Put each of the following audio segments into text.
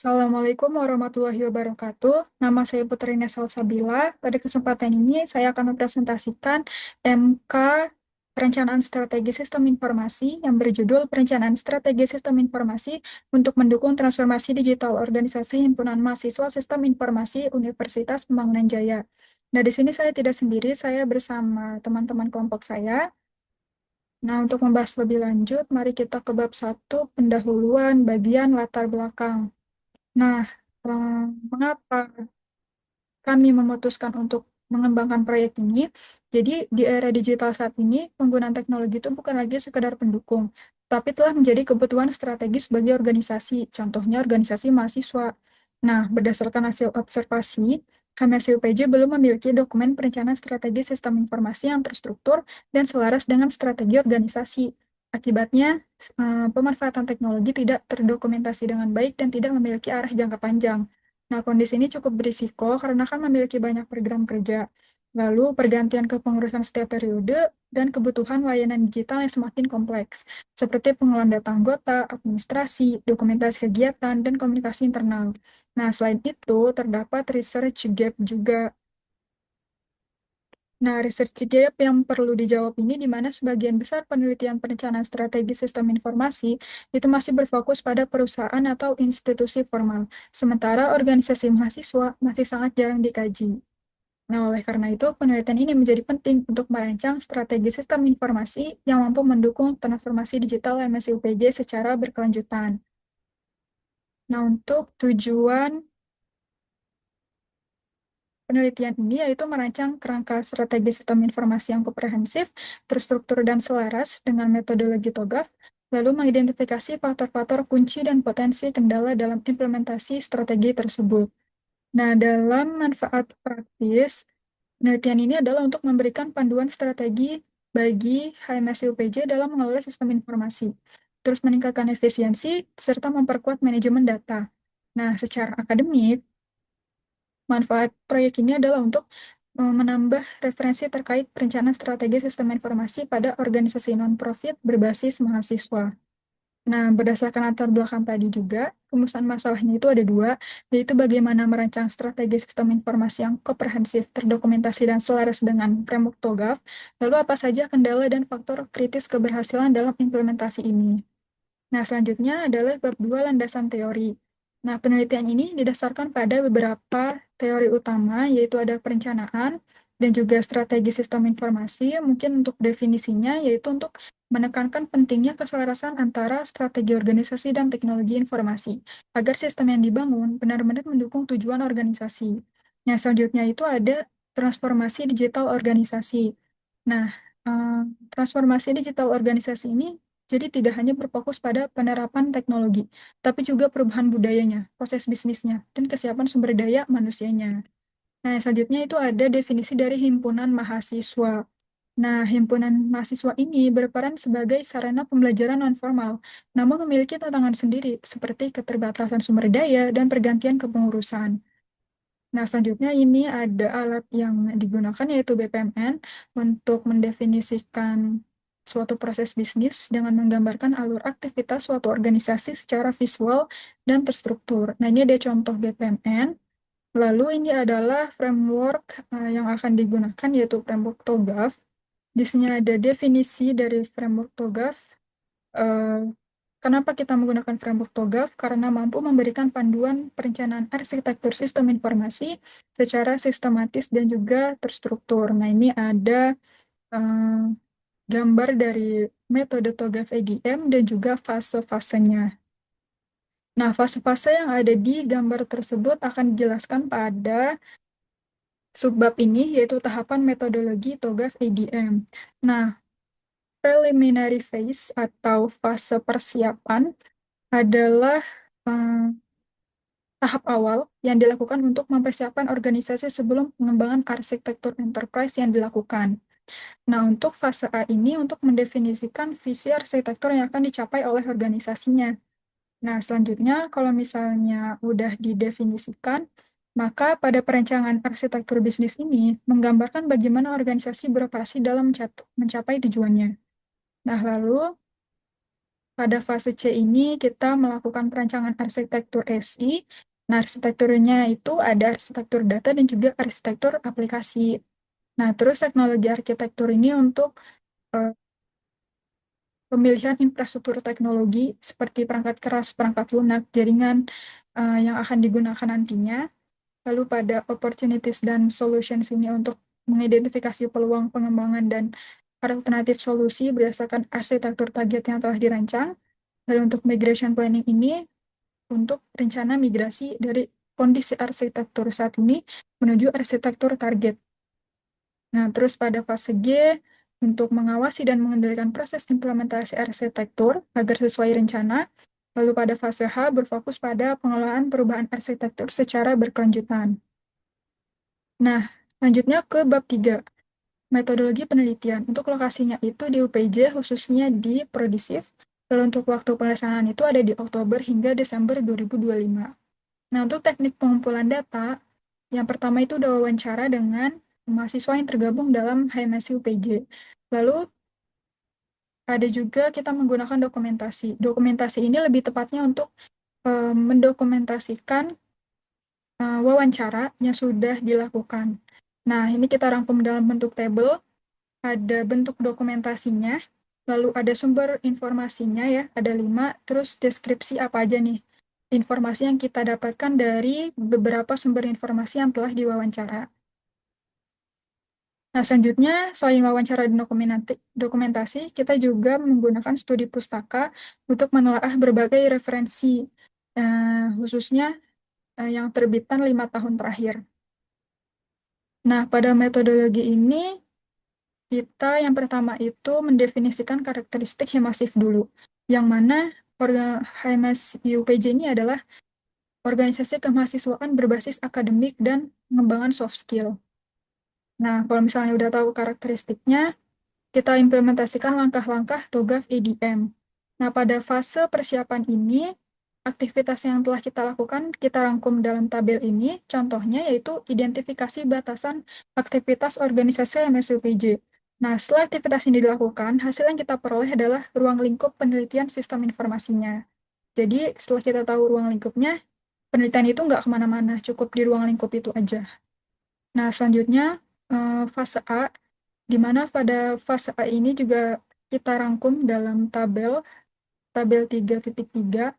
Assalamualaikum warahmatullahi wabarakatuh. Nama saya Putri Nesal Sabila. Pada kesempatan ini, saya akan mempresentasikan MK Perencanaan Strategi Sistem Informasi yang berjudul Perencanaan Strategi Sistem Informasi untuk mendukung transformasi digital organisasi Himpunan Mahasiswa Sistem Informasi Universitas Pembangunan Jaya. Nah, di sini saya tidak sendiri, saya bersama teman-teman kelompok saya. Nah, untuk membahas lebih lanjut, mari kita ke bab 1, pendahuluan bagian latar belakang. Nah, mengapa kami memutuskan untuk mengembangkan proyek ini? Jadi, di era digital saat ini, penggunaan teknologi itu bukan lagi sekedar pendukung, tapi telah menjadi kebutuhan strategis bagi organisasi, contohnya organisasi mahasiswa. Nah, berdasarkan hasil observasi, HMSUPJ belum memiliki dokumen perencanaan strategi sistem informasi yang terstruktur dan selaras dengan strategi organisasi. Akibatnya, pemanfaatan teknologi tidak terdokumentasi dengan baik dan tidak memiliki arah jangka panjang. Nah, kondisi ini cukup berisiko karena kan memiliki banyak program kerja. Lalu, pergantian kepengurusan setiap periode dan kebutuhan layanan digital yang semakin kompleks, seperti pengelolaan data anggota, administrasi, dokumentasi kegiatan, dan komunikasi internal. Nah, selain itu, terdapat research gap juga. Nah, research gap yang perlu dijawab ini di mana sebagian besar penelitian perencanaan strategi sistem informasi itu masih berfokus pada perusahaan atau institusi formal, sementara organisasi mahasiswa masih sangat jarang dikaji. Nah, oleh karena itu, penelitian ini menjadi penting untuk merancang strategi sistem informasi yang mampu mendukung transformasi digital MSI UPJ secara berkelanjutan. Nah, untuk tujuan penelitian ini yaitu merancang kerangka strategi sistem informasi yang komprehensif, terstruktur dan selaras dengan metodologi TOGAF, lalu mengidentifikasi faktor-faktor kunci dan potensi kendala dalam implementasi strategi tersebut. Nah, dalam manfaat praktis, penelitian ini adalah untuk memberikan panduan strategi bagi HMSI UPJ dalam mengelola sistem informasi, terus meningkatkan efisiensi, serta memperkuat manajemen data. Nah, secara akademik, manfaat proyek ini adalah untuk menambah referensi terkait perencanaan strategi sistem informasi pada organisasi non-profit berbasis mahasiswa. Nah, berdasarkan latar belakang tadi juga, rumusan masalahnya itu ada dua, yaitu bagaimana merancang strategi sistem informasi yang komprehensif, terdokumentasi, dan selaras dengan framework TOGAF, lalu apa saja kendala dan faktor kritis keberhasilan dalam implementasi ini. Nah, selanjutnya adalah bab 2 landasan teori. Nah, penelitian ini didasarkan pada beberapa teori utama, yaitu ada perencanaan dan juga strategi sistem informasi. Mungkin untuk definisinya, yaitu untuk menekankan pentingnya keselarasan antara strategi organisasi dan teknologi informasi, agar sistem yang dibangun benar-benar mendukung tujuan organisasi. Nah, selanjutnya itu ada transformasi digital organisasi. Nah, eh, transformasi digital organisasi ini jadi tidak hanya berfokus pada penerapan teknologi, tapi juga perubahan budayanya, proses bisnisnya, dan kesiapan sumber daya manusianya. Nah, selanjutnya itu ada definisi dari himpunan mahasiswa. Nah, himpunan mahasiswa ini berperan sebagai sarana pembelajaran nonformal, namun memiliki tantangan sendiri, seperti keterbatasan sumber daya dan pergantian kepengurusan. Nah, selanjutnya ini ada alat yang digunakan yaitu BPMN untuk mendefinisikan suatu proses bisnis dengan menggambarkan alur aktivitas suatu organisasi secara visual dan terstruktur. Nah, ini ada contoh BPMN. Lalu ini adalah framework yang akan digunakan yaitu framework TOGAF. Di sini ada definisi dari framework TOGAF. Eh, Kenapa kita menggunakan framework TOGAF? Karena mampu memberikan panduan perencanaan arsitektur sistem informasi secara sistematis dan juga terstruktur. Nah, ini ada eh, gambar dari metode TOGAF EGM dan juga fase-fasenya. Nah, fase-fase yang ada di gambar tersebut akan dijelaskan pada subbab ini, yaitu tahapan metodologi TOGAF EGM. Nah, preliminary phase atau fase persiapan adalah eh, tahap awal yang dilakukan untuk mempersiapkan organisasi sebelum pengembangan arsitektur enterprise yang dilakukan. Nah, untuk fase A ini untuk mendefinisikan visi arsitektur yang akan dicapai oleh organisasinya. Nah, selanjutnya kalau misalnya udah didefinisikan, maka pada perencanaan arsitektur bisnis ini menggambarkan bagaimana organisasi beroperasi dalam mencapai tujuannya. Nah, lalu pada fase C ini kita melakukan perancangan arsitektur SI. Nah, arsitekturnya itu ada arsitektur data dan juga arsitektur aplikasi. Nah, terus teknologi arsitektur ini untuk eh, pemilihan infrastruktur teknologi seperti perangkat keras, perangkat lunak, jaringan yang akan digunakan nantinya. Lalu pada opportunities dan solutions ini untuk mengidentifikasi peluang pengembangan dan alternatif solusi berdasarkan arsitektur target yang telah dirancang. Dan untuk migration planning ini untuk rencana migrasi dari kondisi arsitektur saat ini menuju arsitektur target. Nah, terus pada fase G, untuk mengawasi dan mengendalikan proses implementasi arsitektur agar sesuai rencana. Lalu pada fase H, berfokus pada pengelolaan perubahan arsitektur secara berkelanjutan. Nah, lanjutnya ke bab 3, metodologi penelitian. Untuk lokasinya itu di UPJ, khususnya di Prodisif. Lalu untuk waktu pelaksanaan itu ada di Oktober hingga Desember 2025. Nah, untuk teknik pengumpulan data, yang pertama itu udah wawancara dengan mahasiswa yang tergabung dalam HMSI UPJ. Lalu ada juga kita menggunakan dokumentasi. Dokumentasi ini lebih tepatnya untuk mendokumentasikan wawancara yang sudah dilakukan. Nah, ini kita rangkum dalam bentuk tabel, ada bentuk dokumentasinya, lalu ada sumber informasinya ya, ada 5, terus deskripsi apa aja nih informasi yang kita dapatkan dari beberapa sumber informasi yang telah diwawancara. Nah, selanjutnya, selain wawancara dan dokumentasi, kita juga menggunakan studi pustaka untuk menelaah berbagai referensi, khususnya yang terbitan 5 tahun terakhir. Nah, pada metodologi ini, kita yang pertama itu mendefinisikan karakteristik Hemasif dulu, yang mana HMS UPJ ini adalah organisasi kemahasiswaan berbasis akademik dan pengembangan soft skill. Nah, kalau misalnya udah tahu karakteristiknya, kita implementasikan langkah-langkah TOGAF EDM. Nah, pada fase persiapan ini, aktivitas yang telah kita lakukan, kita rangkum dalam tabel ini. Contohnya yaitu identifikasi batasan aktivitas organisasi MSUPJ. Nah, setelah aktivitas ini dilakukan, hasil yang kita peroleh adalah ruang lingkup penelitian sistem informasinya. Jadi, setelah kita tahu ruang lingkupnya, penelitian itu nggak kemana-mana, cukup di ruang lingkup itu aja. Nah, selanjutnya, fase A, di mana pada fase A ini juga kita rangkum dalam tabel 3.3,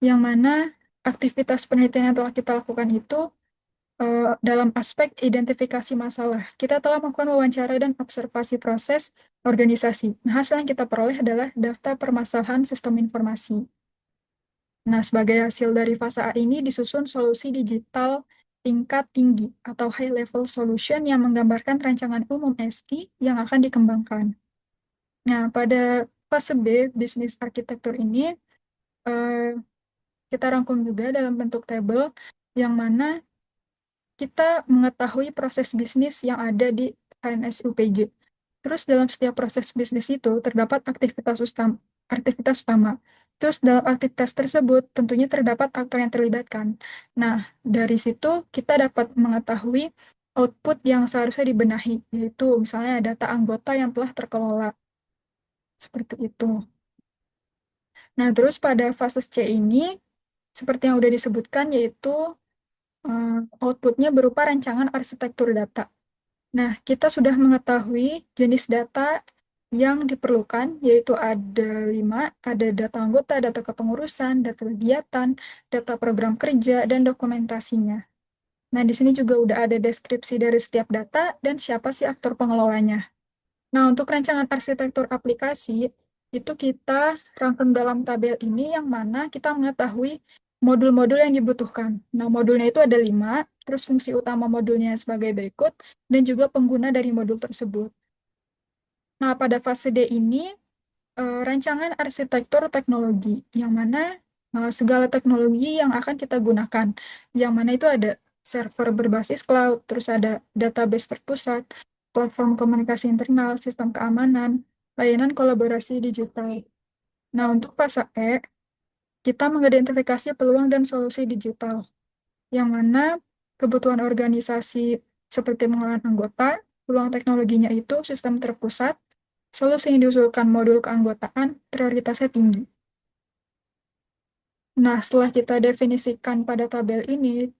yang mana aktivitas penelitian yang telah kita lakukan itu dalam aspek identifikasi masalah. Kita telah melakukan wawancara dan observasi proses organisasi. Nah, hasil yang kita peroleh adalah daftar permasalahan sistem informasi. Nah, sebagai hasil dari fase A ini disusun solusi digital tingkat tinggi atau high level solution yang menggambarkan rancangan umum SI yang akan dikembangkan. Nah, pada fase B, bisnis arsitektur ini, eh, kita rangkum juga dalam bentuk tabel yang mana kita mengetahui proses bisnis yang ada di HMS UPJ. Terus dalam setiap proses bisnis itu terdapat aktivitas utama. Terus dalam aktivitas tersebut tentunya terdapat aktor yang terlibatkan. Nah, dari situ kita dapat mengetahui output yang seharusnya dibenahi, yaitu misalnya data anggota yang telah terkelola. Seperti itu. Nah, terus pada fase C ini, seperti yang sudah disebutkan, yaitu outputnya berupa rancangan arsitektur data. Nah, kita sudah mengetahui jenis data yang diperlukan, yaitu ada 5, ada data anggota, data kepengurusan, data kegiatan, data program kerja, dan dokumentasinya. Nah, di sini juga udah ada deskripsi dari setiap data dan siapa sih aktor pengelolanya. Nah, untuk rancangan arsitektur aplikasi, itu kita rangkum dalam tabel ini yang mana kita mengetahui modul-modul yang dibutuhkan. Nah, modulnya itu ada 5, terus fungsi utama modulnya sebagai berikut, dan juga pengguna dari modul tersebut. Nah, pada fase D ini, rancangan arsitektur teknologi, yang mana segala teknologi yang akan kita gunakan, yang mana itu ada server berbasis cloud, terus ada database terpusat, platform komunikasi internal, sistem keamanan, layanan kolaborasi digital. Nah, untuk fase E, kita mengidentifikasi peluang dan solusi digital, yang mana kebutuhan organisasi seperti pengelolaan anggota, peluang teknologinya itu sistem terpusat, solusi yang diusulkan modul keanggotaan, prioritasnya tinggi. Nah, setelah kita definisikan pada tabel ini,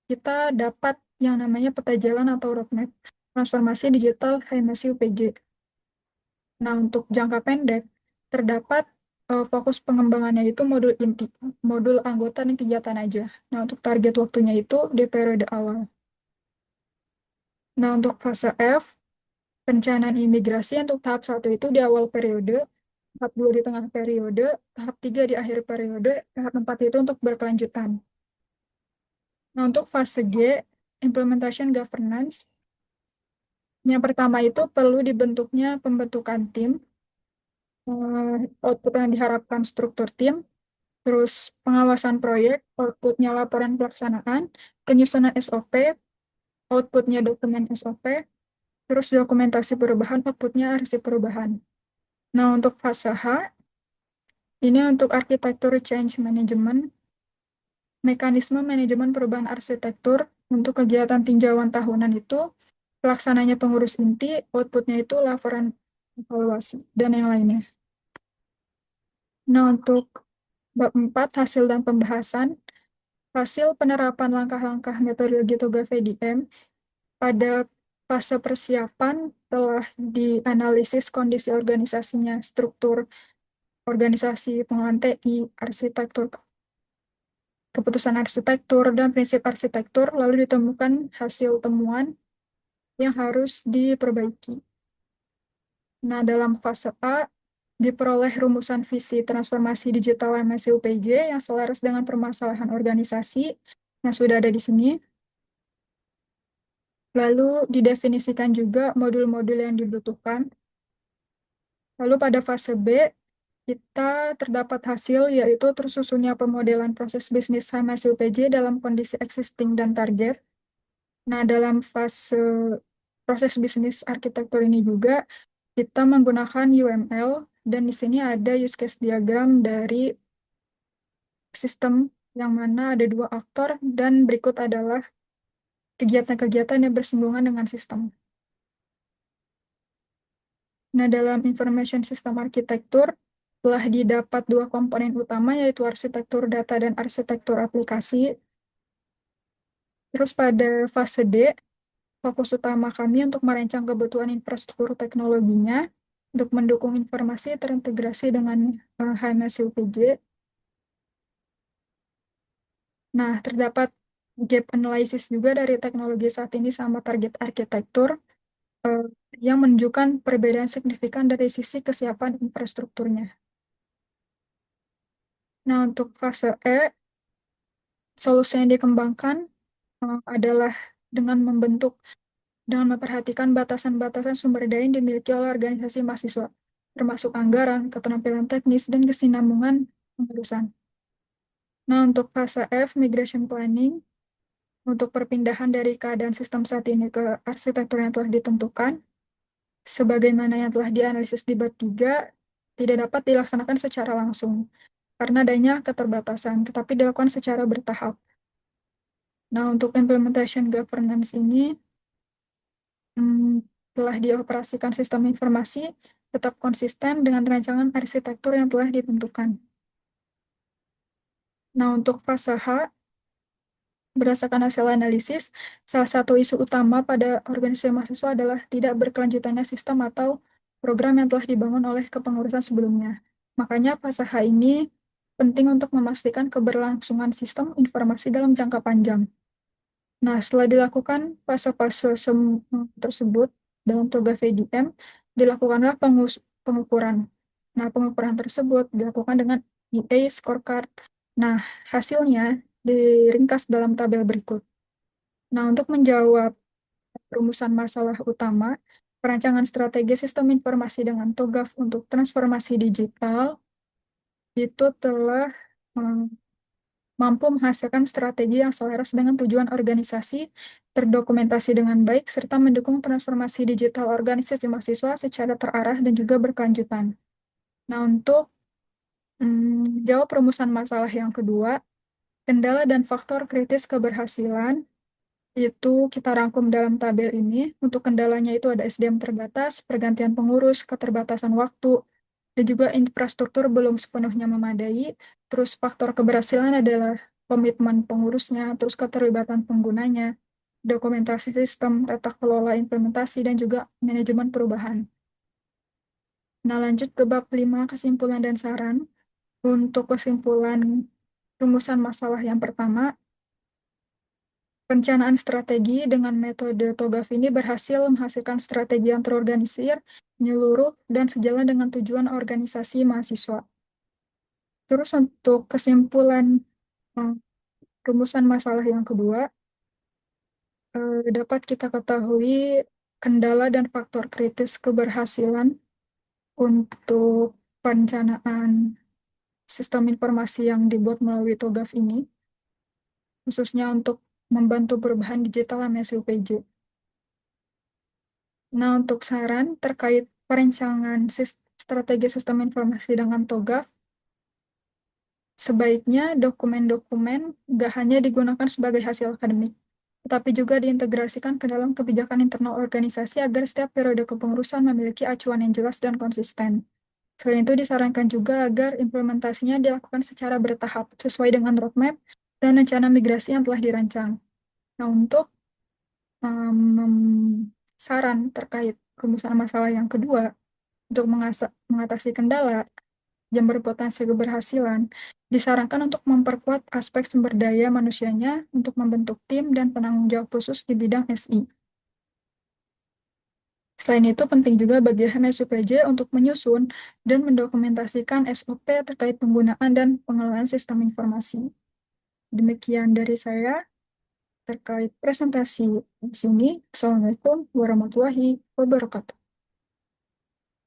kita dapat yang namanya peta jalan atau roadmap transformasi digital HMSI UPJ. Nah, untuk jangka pendek, terdapat fokus pengembangannya itu modul inti, modul anggota dan kegiatan aja. Nah, untuk target waktunya itu di periode awal. Nah, untuk fase F, perencanaan imigrasi untuk tahap 1 itu di awal periode, tahap 2 di tengah periode, tahap 3 di akhir periode, tahap 4 itu untuk berkelanjutan. Nah, untuk fase G, implementation governance, yang pertama itu perlu dibentuknya pembentukan tim, output yang diharapkan struktur tim, terus pengawasan proyek, outputnya laporan pelaksanaan, penyusunan SOP, outputnya dokumen SOP, terus dokumentasi perubahan, outputnya arsip perubahan. Nah, untuk fase H, ini untuk arsitektur change management, mekanisme manajemen perubahan arsitektur untuk kegiatan tinjauan tahunan itu, pelaksananya pengurus inti, outputnya itu laporan evaluasi, dan yang lainnya. Nah, untuk bab 4, hasil dan pembahasan, hasil penerapan langkah-langkah metodologi TOGA VDM pada fase persiapan telah dianalisis kondisi organisasinya, struktur organisasi, pengolahan TI, arsitektur, keputusan arsitektur, dan prinsip arsitektur, lalu ditemukan hasil temuan yang harus diperbaiki. Nah, dalam fase A, diperoleh rumusan visi transformasi digital MSI UPJ yang selaras dengan permasalahan organisasi yang sudah ada di sini. Lalu didefinisikan juga modul-modul yang dibutuhkan. Lalu pada fase B, kita terdapat hasil yaitu tersusunnya pemodelan proses bisnis HMSI UPJ dalam kondisi existing dan target. Nah, dalam fase proses bisnis arsitektur ini juga kita menggunakan UML dan di sini ada use case diagram dari sistem yang mana ada 2 aktor dan berikut adalah kegiatan-kegiatan yang bersinggungan dengan sistem. Nah, dalam information system arsitektur telah didapat 2 komponen utama yaitu arsitektur data dan arsitektur aplikasi. Terus pada fase D, fokus utama kami untuk merancang kebutuhan infrastruktur teknologinya untuk mendukung informasi terintegrasi dengan HMSI UPJ. Nah, terdapat gap analysis juga dari teknologi saat ini sama target arsitektur eh, yang menunjukkan perbedaan signifikan dari sisi kesiapan infrastrukturnya. Nah, untuk fase E, solusi yang dikembangkan adalah dengan memperhatikan batasan-batasan sumber daya yang dimiliki oleh organisasi mahasiswa, termasuk anggaran, keterampilan teknis, dan kesinambungan pengurusan. Nah, untuk fase F, migration planning, untuk perpindahan dari keadaan sistem saat ini ke arsitektur yang telah ditentukan, sebagaimana yang telah dianalisis di bab 3, tidak dapat dilaksanakan secara langsung, karena adanya keterbatasan, tetapi dilakukan secara bertahap. Nah, untuk implementation governance ini, telah dioperasikan sistem informasi tetap konsisten dengan rancangan arsitektur yang telah ditentukan. Nah, untuk fase H, berdasarkan hasil analisis, salah satu isu utama pada organisasi mahasiswa adalah tidak berkelanjutannya sistem atau program yang telah dibangun oleh kepengurusan sebelumnya. Makanya fase H ini penting untuk memastikan keberlangsungan sistem informasi dalam jangka panjang. Nah, setelah dilakukan fase-fase tersebut dalam TOGA VDM, dilakukanlah pengukuran. Nah, pengukuran tersebut dilakukan dengan EA scorecard. Nah, hasilnya diringkas dalam tabel berikut. Nah, untuk menjawab rumusan masalah utama, perancangan strategi sistem informasi dengan TOGAF untuk transformasi digital itu telah mampu menghasilkan strategi yang selaras dengan tujuan organisasi, terdokumentasi dengan baik, serta mendukung transformasi digital organisasi mahasiswa secara terarah dan juga berkelanjutan. Nah, untuk jawab rumusan masalah yang kedua, kendala dan faktor kritis keberhasilan, itu kita rangkum dalam tabel ini. Untuk kendalanya itu ada SDM terbatas, pergantian pengurus, keterbatasan waktu, dan juga infrastruktur belum sepenuhnya memadai. Terus faktor keberhasilan adalah komitmen pengurusnya, terus keterlibatan penggunanya, dokumentasi sistem, tata kelola implementasi, dan juga manajemen perubahan. Nah, lanjut ke bab 5, kesimpulan dan saran. Untuk kesimpulan rumusan masalah yang pertama, perencanaan strategi dengan metode TOGAF ini berhasil menghasilkan strategi yang terorganisir, menyeluruh, dan sejalan dengan tujuan organisasi mahasiswa. Terus untuk kesimpulan eh, rumusan masalah yang kedua, dapat kita ketahui kendala dan faktor kritis keberhasilan untuk perencanaan sistem informasi yang dibuat melalui TOGAF ini, khususnya untuk membantu perubahan digital MSUPJ. Nah, untuk saran terkait perencanaan strategi sistem informasi dengan TOGAF, sebaiknya dokumen-dokumen nggak hanya digunakan sebagai hasil akademik, tetapi juga diintegrasikan ke dalam kebijakan internal organisasi agar setiap periode kepengurusan memiliki acuan yang jelas dan konsisten. Selain itu, disarankan juga agar implementasinya dilakukan secara bertahap, sesuai dengan roadmap dan rencana migrasi yang telah dirancang. Nah, untuk saran terkait rumusan masalah yang kedua, untuk mengatasi kendala yang berpotensi keberhasilan, disarankan untuk memperkuat aspek sumber daya manusianya untuk membentuk tim dan penanggung jawab khusus di bidang SI. Selain itu, penting juga bagi HMSUPJ untuk menyusun dan mendokumentasikan SOP terkait penggunaan dan pengelolaan sistem informasi. Demikian dari saya terkait presentasi di sini. Assalamualaikum warahmatullahi wabarakatuh.